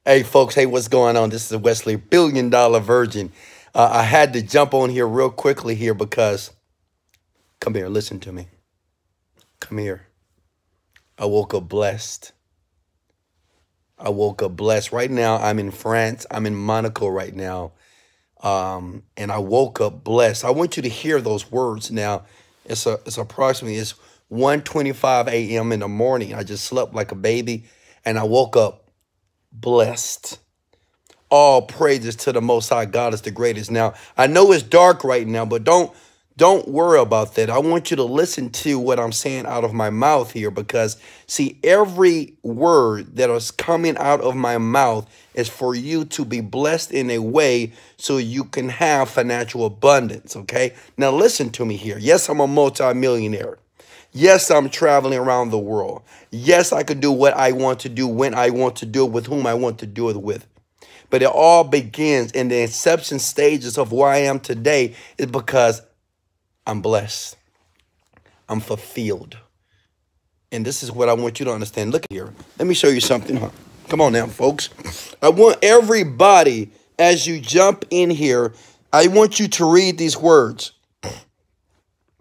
Hey, folks. Hey, what's going on? This is Wesley, $1 billion Virgin. I had to jump on here real quickly here because, come here, listen to me. Come here. I woke up blessed. I woke up blessed. Right now, I'm in France. I'm in Monaco right now. And I woke up blessed. I want you to hear those words now. It's approximately, it's 1:25 a.m. in the morning. I just slept like a baby and I woke up blessed. All praises to the Most High. God is the greatest. Now, I know it's dark right now, but don't worry about that. I want you to listen to what I'm saying out of my mouth here because, see, every word that is coming out of my mouth is for you to be blessed in a way so you can have financial abundance, okay? Now, listen to me here. Yes, I'm a multimillionaire. Yes, I'm traveling around the world. Yes, I could do what I want to do when I want to do it with whom I want to do it with. But it all begins in the inception stages of where I am today is because I'm blessed. I'm fulfilled. And this is what I want you to understand. Look here. Let me show you something. Huh? Come on now, folks. I want everybody, as you jump in here, I want you to read these words.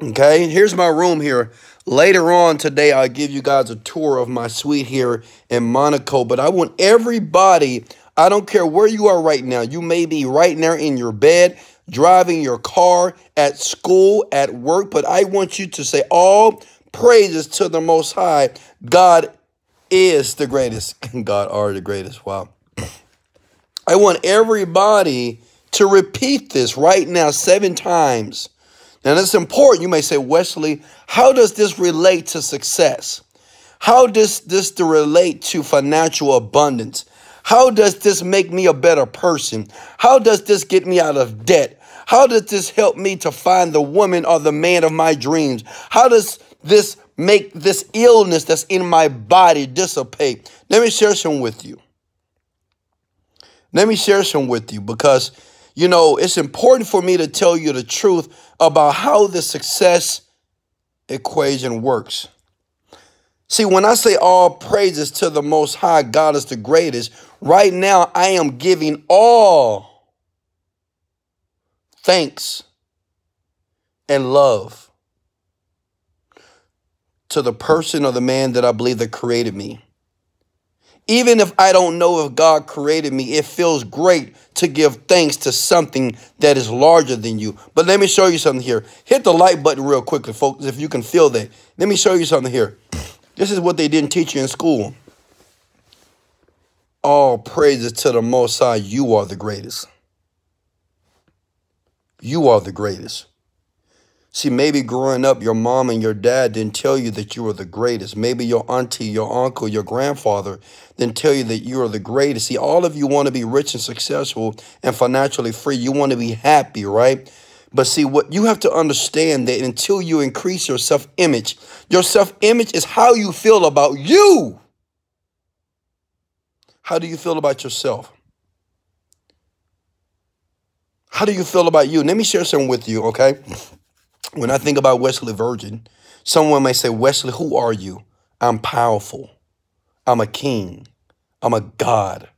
Okay? Here's my room here. Later on today, I'll give you guys a tour of my suite here in Monaco. But I want everybody, I don't care where you are right now. You may be right now in your bed, driving your car, at school, at work. But I want you to say all praises to the Most High. God is the greatest. God are the greatest. Wow. I want everybody to repeat this right now 7 times. Now, that's important. You may say, Wesley, how does this relate to success? How does this relate to financial abundance? How does this make me a better person? How does this get me out of debt? How does this help me to find the woman or the man of my dreams? How does this make this illness that's in my body dissipate? Let me share some with you. Let me share some with you because, you know, it's important for me to tell you the truth about how the success equation works. See, when I say all praises to the Most High, God is the greatest, right now I am giving all thanks and love to the person or the man that I believe that created me. Even if I don't know if God created me, it feels great to give thanks to something that is larger than you. But let me show you something here. Hit the like button real quickly, folks, if you can feel that. Let me show you something here. This is what they didn't teach you in school. All praises to the Most High. You are the greatest. You are the greatest. See, maybe growing up, your mom and your dad didn't tell you that you were the greatest. Maybe your auntie, your uncle, your grandfather didn't tell you that you are the greatest. See, all of you want to be rich and successful and financially free. You want to be happy, right? But see, what you have to understand that until you increase your self-image is how you feel about you. How do you feel about yourself? How do you feel about you? Let me share something with you, okay? When I think about Wesley Virgin, someone may say, Wesley, who are you? I'm powerful. I'm a king. I'm a God.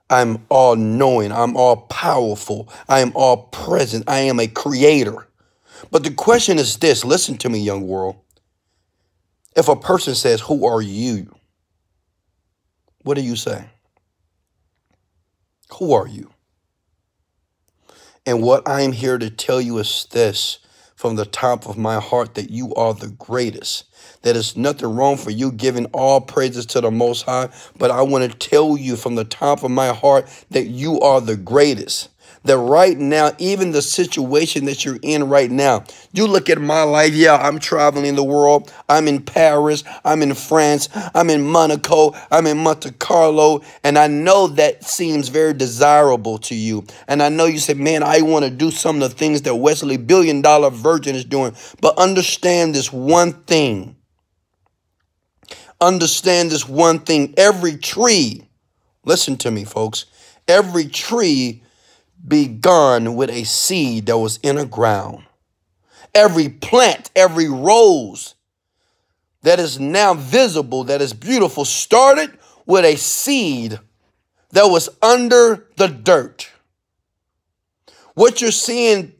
I'm all knowing. I'm all powerful. I am all present. I am a creator. But the question is this. Listen to me, young world. If a person says, who are you? What do you say? Who are you? And what I'm here to tell you is this. From the top of my heart, that you are the greatest. That is nothing wrong for you giving all praises to the Most High. But I want to tell you from the top of my heart that you are the greatest. That right now, even the situation that you're in right now, you look at my life. Yeah, I'm traveling the world. I'm in Paris. I'm in France. I'm in Monaco. I'm in Monte Carlo. And I know that seems very desirable to you. And I know you say, man, I want to do some of the things that Wesley $1 billion Virgin is doing. But understand this one thing. Understand this one thing. Every tree, listen to me, folks. Every tree begun with a seed that was in the ground. Every plant, every rose that is now visible, that is beautiful, started with a seed that was under the dirt. What you're seeing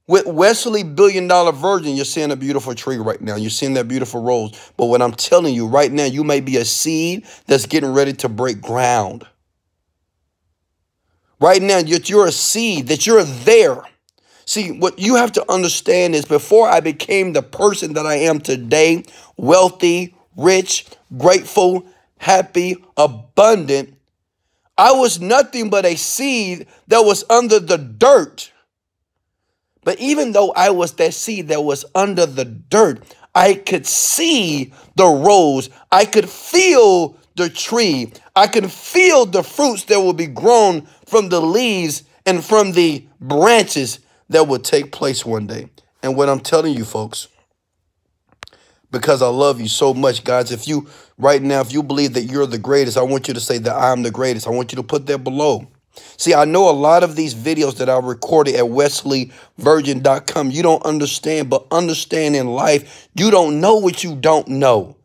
with Wesley Virgin, you're seeing a beautiful tree right now. You're seeing that beautiful rose. But what I'm telling you right now, you may be a seed that's getting ready to break ground. Right now, you're a seed, that you're there. See, what you have to understand is before I became the person that I am today, wealthy, rich, grateful, happy, abundant, I was nothing but a seed that was under the dirt. But even though I was that seed that was under the dirt, I could see the rose. I could feel the tree. I could feel the fruits that will be grown from the leaves and from the branches that will take place one day. And what I'm telling you, folks, because I love you so much, guys, if you believe that you're the greatest, I want you to say that I'm the greatest. I want you to put that below. See, I know a lot of these videos that I recorded at wesleyvirgin.com, you don't understand, but understand in life, you don't know what you don't know.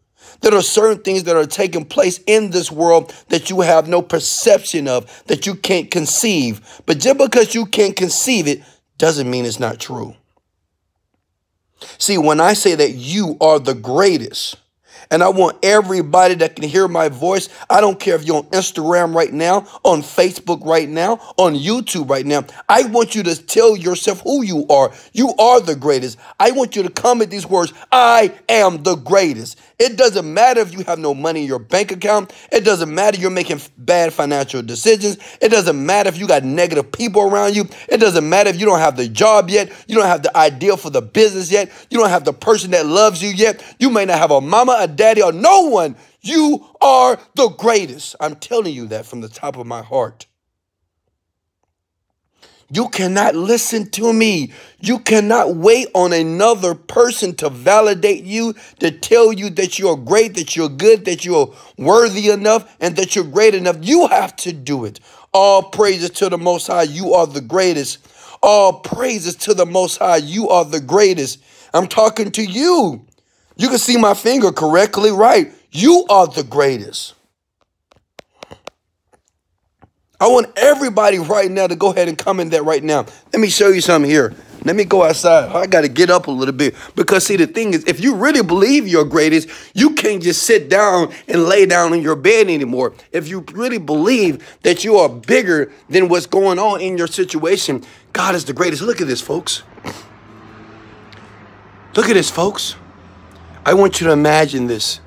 There are certain things that are taking place in this world that you have no perception of, that you can't conceive. But just because you can't conceive it doesn't mean it's not true. See, when I say that you are the greatest, and I want everybody that can hear my voice, I don't care if you're on Instagram right now, on Facebook right now, on YouTube right now. I want you to tell yourself who you are. You are the greatest. I want you to comment these words, I am the greatest. It doesn't matter if you have no money in your bank account. It doesn't matter if you're making bad financial decisions. It doesn't matter if you got negative people around you. It doesn't matter if you don't have the job yet. You don't have the idea for the business yet. You don't have the person that loves you yet. You may not have a mama, a daddy, or no one. You are the greatest. I'm telling you that from the top of my heart. You cannot listen to me. You cannot wait on another person to validate you, to tell you that you're great, that you're good, that you're worthy enough, and that you're great enough. You have to do it. All praises to the Most High. You are the greatest. All praises to the Most High. You are the greatest. I'm talking to you. You can see my finger correctly, right? You are the greatest. I want everybody right now to go ahead and comment that right now. Let me show you something here. Let me go outside. I got to get up a little bit because, see, the thing is, if you really believe you're greatest, you can't just sit down and lay down in your bed anymore. If you really believe that you are bigger than what's going on in your situation, God is the greatest. Look at this, folks. Look at this, folks. I want you to imagine this.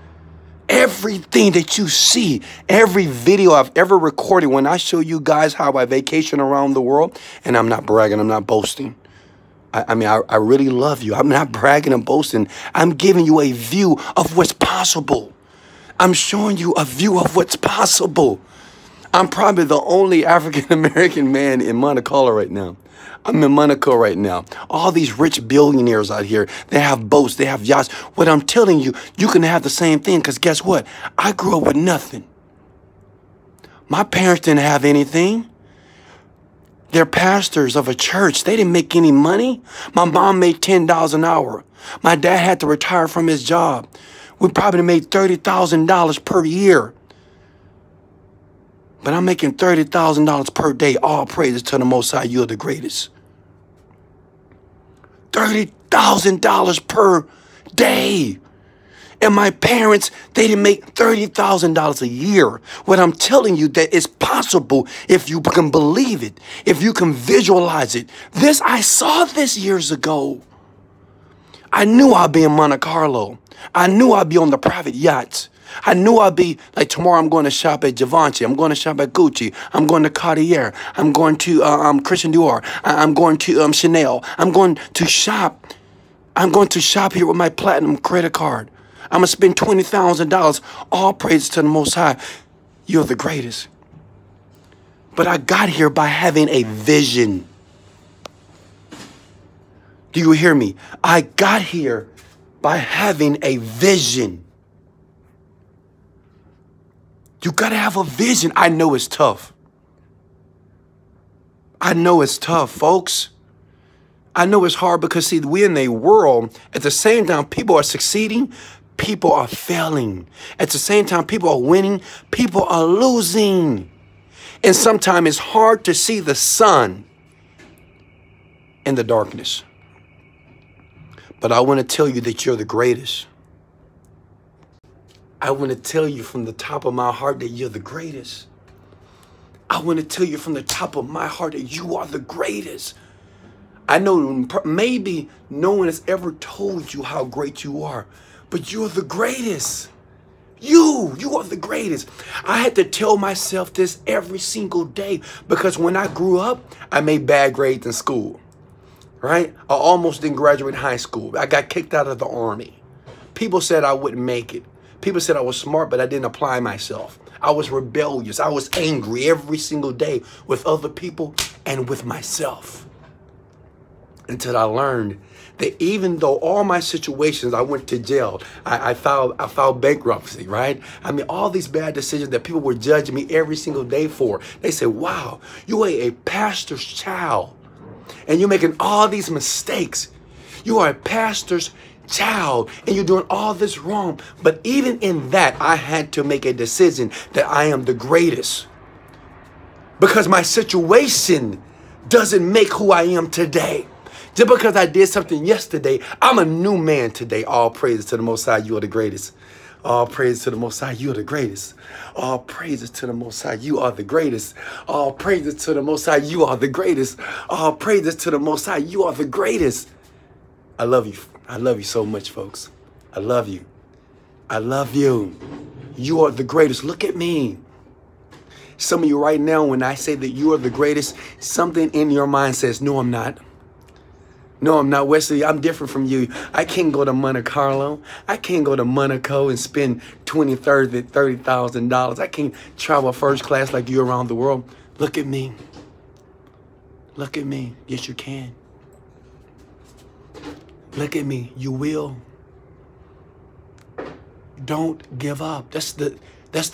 Everything that you see, every video I've ever recorded, when I show you guys how I vacation around the world, and I'm not bragging, I'm not boasting. I really love you. I'm not bragging and boasting. I'm giving you a view of what's possible. I'm showing you a view of what's possible. I'm probably the only African-American man in Monaco right now. I'm in Monaco right now. All these rich billionaires out here, they have boats, they have yachts. What I'm telling you, you can have the same thing because guess what? I grew up with nothing. My parents didn't have anything. They're pastors of a church. They didn't make any money. My mom made $10 an hour. My dad had to retire from his job. We probably made $30,000 per year. But I'm making $30,000 per day. All praises to the Most High. You're the greatest. $30,000 per day. And my parents, they didn't make $30,000 a year. What I'm telling you, that it's possible if you can believe it, if you can visualize it. I saw this years ago. I knew I'd be in Monte Carlo. I knew I'd be on the private yachts. I knew I'd be, like, tomorrow I'm going to shop at Givenchy. I'm going to shop at Gucci. I'm going to Cartier. I'm going to Christian Dior. I'm going to Chanel. I'm going to shop. I'm going to shop here with my platinum credit card. I'm going to spend $20,000. All praise to the Most High. You're the greatest. But I got here by having a vision. Do you hear me? I got here by having a vision. You got to have a vision. I know it's tough. I know it's tough, folks. I know it's hard because, see, we're in a world, at the same time, people are succeeding, people are failing. At the same time, people are winning, people are losing. And sometimes it's hard to see the sun in the darkness. But I want to tell you that you're the greatest. I want to tell you from the top of my heart that you're the greatest. I want to tell you from the top of my heart that you are the greatest. I know maybe no one has ever told you how great you are, but you're the greatest. You are the greatest. I had to tell myself this every single day because when I grew up, I made bad grades in school, right? I almost didn't graduate high school. I got kicked out of the Army. People said I wouldn't make it. People said I was smart, but I didn't apply myself. I was rebellious. I was angry every single day with other people and with myself. Until I learned that even though all my situations, I went to jail, I filed bankruptcy, right? I mean, all these bad decisions that people were judging me every single day for. They said, wow, you are a pastor's child and you're making all these mistakes. You are a pastor's child and you're doing all this wrong. But even in that, I had to make a decision that I am the greatest because my situation doesn't make who I am today. Just because I did something yesterday, I'm a new man today. All praises to the Most High, you are the greatest. All praises to the Most High, you are the greatest. All praises to the Most High, you are the greatest. All praises to the Most High, you are the greatest. All praises to the Most High, you are the greatest. I love you. I love you so much, folks. I love you. I love you. You are the greatest. Look at me. Some of you right now, when I say that you are the greatest, something in your mind says, no, I'm not. No, I'm not, Wesley. I'm different from you. I can't go to Monte Carlo. I can't go to Monaco and spend $20,000, $30,000. I can't travel first class like you around the world. Look at me. Look at me. Yes, you can. Look at me. You will. Don't give up. That's the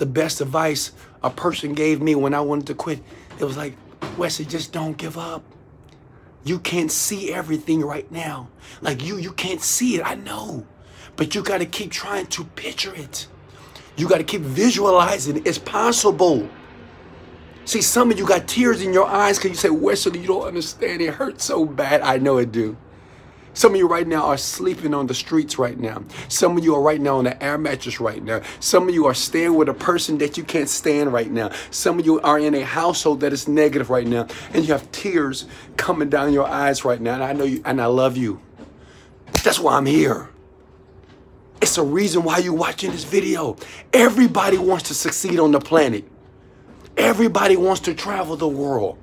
best advice a person gave me when I wanted to quit. It was like, Wesley, just don't give up. You can't see everything right now. Like you can't see it, I know. But you got to keep trying to picture it. You got to keep visualizing it. It's possible. See, some of you got tears in your eyes because you say, Wesley, you don't understand. It hurts so bad. I know it do. Some of you right now are sleeping on the streets right now. Some of you are right now on the air mattress right now. Some of you are staying with a person that you can't stand right now. Some of you are in a household that is negative right now. And you have tears coming down your eyes right now. And I know you, and I love you. That's why I'm here. It's a reason why you're watching this video. Everybody wants to succeed on the planet. Everybody wants to travel the world.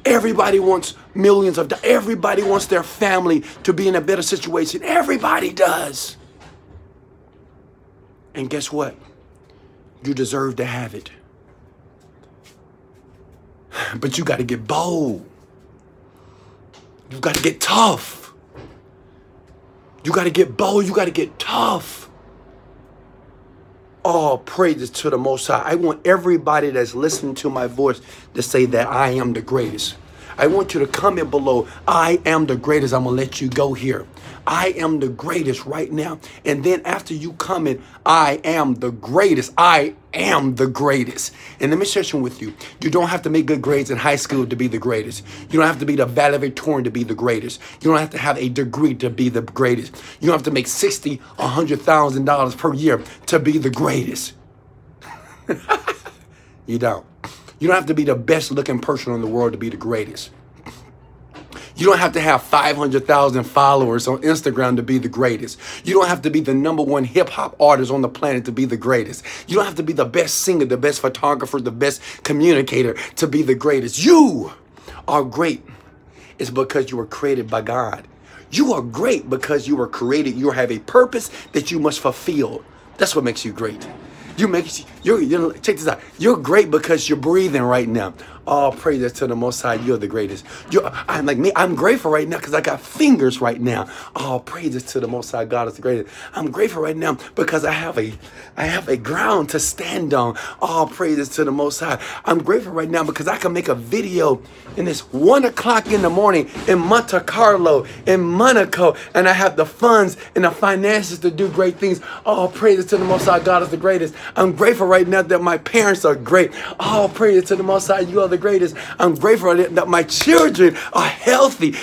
Everybody wants millions of dollars. Everybody wants their family to be in a better situation. Everybody does. And guess what? You deserve to have it. But you got to get bold. You got to get tough. You got to get bold. You got to get tough. All praises to the Most High. I want everybody that's listening to my voice to say that I am the greatest. I want you to comment below, I am the greatest. I'm going to let you go here. I am the greatest right now. And then after you comment, I am the greatest. I am the greatest. And let me share something with you. You don't have to make good grades in high school to be the greatest. You don't have to be the valedictorian to be the greatest. You don't have to have a degree to be the greatest. You don't have to make $60,000 or $100,000 per year to be the greatest. You don't. You don't have to be the best looking person in the world to be the greatest. You don't have to have 500,000 followers on Instagram to be the greatest. You don't have to be the #1 hip hop artist on the planet to be the greatest. You don't have to be the best singer, the best photographer, the best communicator to be the greatest. You are great. It's because you were created by God. You are great because you were created. You have a purpose that you must fulfill. That's what makes you great. Check this out. You're great because you're breathing right now. All praises to the Most High. You're the greatest. I'm like me. I'm grateful right now because I got fingers right now. All praises to the Most High. God is the greatest. I'm grateful right now because I have a ground to stand on. All praises to the Most High. I'm grateful right now because I can make a video and it's 1 o'clock in the morning in Monte Carlo, in Monaco, and I have the funds and the finances to do great things. All praises to the Most High. God is the greatest. I'm grateful right now that my parents are great. All praises to the Most High. You are the greatest. I'm grateful right now that my children are healthy.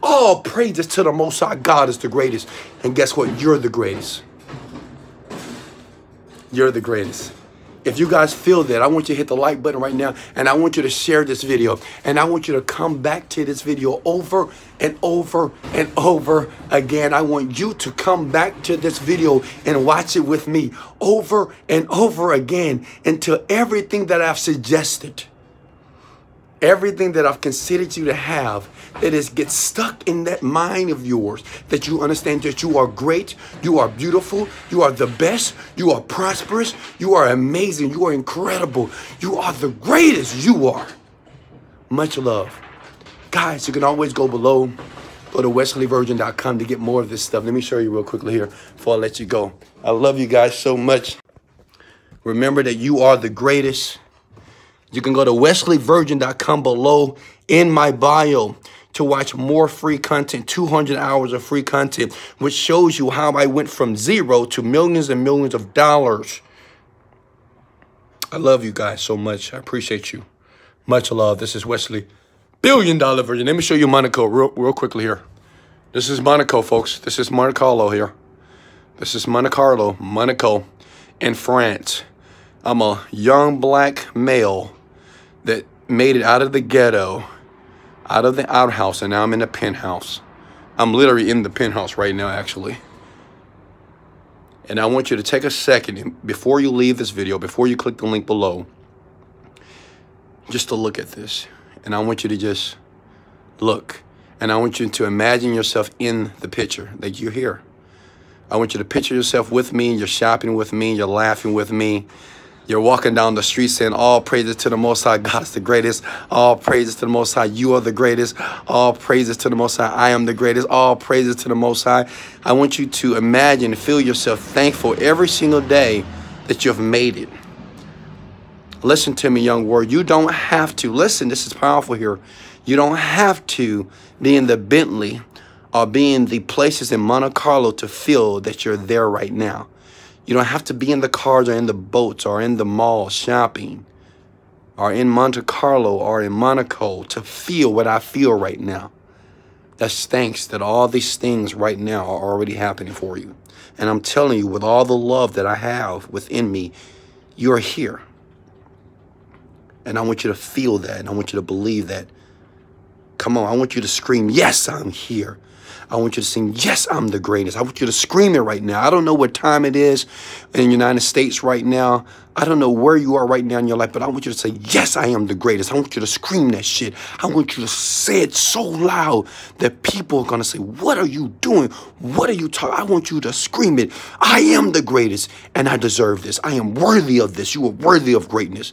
All praises to the Most High. God is the greatest. And guess what? You're the greatest. You're the greatest. If you guys feel that, I want you to hit the like button right now, and I want you to share this video, and I want you to come back to this video over and over and over again. I want you to come back to this video and watch it with me over and over again until everything that I've suggested, everything that I've considered you to have, that is get stuck in that mind of yours, that you understand that you are great, you are beautiful, you are the best, you are prosperous, you are amazing, you are incredible, you are the greatest, you are. Much love. Guys, you can always go below. Go to wesleyvirgin.com to get more of this stuff. Let me show you real quickly here before I let you go. I love you guys so much. Remember that you are the greatest. You can go to wesleyvirgin.com below in my bio to watch more free content, 200 hours of free content, which shows you how I went from zero to millions and millions of dollars. I love you guys so much. I appreciate you. Much love. This is Wesley, $1 billion Virgin. Let me show you Monaco real quickly here. This is Monaco, folks. This is Monte Carlo here. This is Monte Carlo, Monaco, in France. I'm a young black male that made it out of the ghetto, out of the outhouse, and now I'm in the penthouse. I'm literally in the penthouse right now, actually. And I want you to take a second before you leave this video, before you click the link below, just to look at this. And I want you to just look. And I want you to imagine yourself in the picture, like you're here. I want you to picture yourself with me, you're shopping with me, you're laughing with me. You're walking down the street saying, all praises to the Most High, God is the greatest. All praises to the Most High, you are the greatest. All praises to the Most High, I am the greatest. All praises to the Most High. I want you to imagine and feel yourself thankful every single day that you've made it. Listen to me, young warrior. You don't have to. Listen, this is powerful here. You don't have to be in the Bentley or be in the places in Monte Carlo to feel that you're there right now. You don't have to be in the cars or in the boats or in the mall shopping or in Monte Carlo or in Monaco to feel what I feel right now. That's thanks that all these things right now are already happening for you. And I'm telling you, with all the love that I have within me, you're here. And I want you to feel that, and I want you to believe that. Come on, I want you to scream, yes, I'm here. I want you to sing, yes, I'm the greatest. I want you to scream it right now. I don't know what time it is in the United States right now. I don't know where you are right now in your life, but I want you to say, yes, I am the greatest. I want you to scream that shit. I want you to say it so loud that people are going to say, what are you doing? What are you talking? I want you to scream it. I am the greatest, and I deserve this. I am worthy of this. You are worthy of greatness.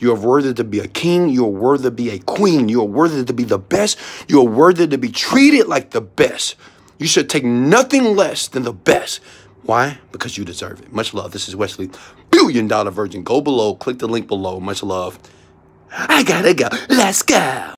You are worthy to be a king. You are worthy to be a queen. You are worthy to be the best. You are worthy to be treated like the best. You should take nothing less than the best. Why? Because you deserve it. Much love. This is Wesley, $1 billion Virgin. Go below. Click the link below. Much love. I gotta go. Let's go.